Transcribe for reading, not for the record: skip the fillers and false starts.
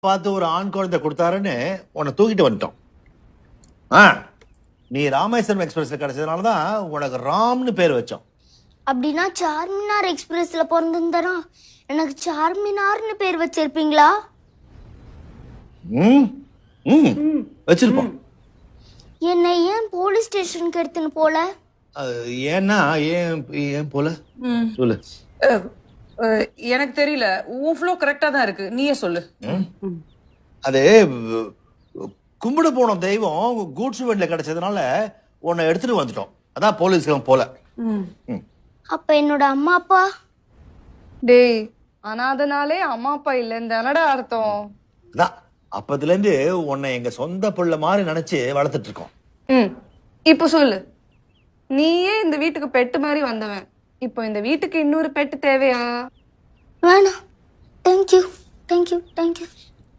பார்த்து ஒரு ஆண் குழந்தை கொடுத்தாருன்னு உன்னை தூக்கிட்டு வந்துட்டோம். ஆ, நீ ராமேஸ்வரம் எக்ஸ்பிரஸ்ல கிடைச்சதுனால தான் உனக்கு ராம்னு பேர் வச்சோம். அப்படின்னா சார்மினார் எக்ஸ்பிரஸ்ல பிறந்திருந்தா எனக்கு சார்மினார்னு பேர் வச்சிருப்பீங்களா? ம் ம் வச்சிருப்போம். என்னை ஏன் போலீஸ் ஸ்டேஷனுக்கு எடுத்துன்னு போல? ஏன்னா ஏன் ஏன் போல சொல்லு. எனக்கு தெரியல, உன் ஃப்ளோ கரெக்டா தான் இருக்கு, நீயே சொல்லு. அது கும்பிட போன தெய்வம் கூட்ஸ் வேன்ல கிடைச்சதுனால உன்னை எடுத்துட்டு வந்துட்டோம். அதான் போலீஸ்க்கு போல. அப்ப என்னோட அம்மா அப்பா? டேய், அனாதனாலே அம்மா அப்பா இல்லைன்னு தானடா அர்த்தம். அதான் அப்பத்துல இருந்து உன்னை எங்க சொந்த பிள்ளை மாதிரி நினைச்சு வளர்த்துட்டு இருக்கோம். இப்போ சொல்லு, நீயே இந்த வீட்டுக்கு பெட்டு மாதிரி வந்தவன், இப்போ இந்த வீட்டுக்கு இன்னொரு பெட்டு தேவையா? வேணாம். Thank you thank you thank you.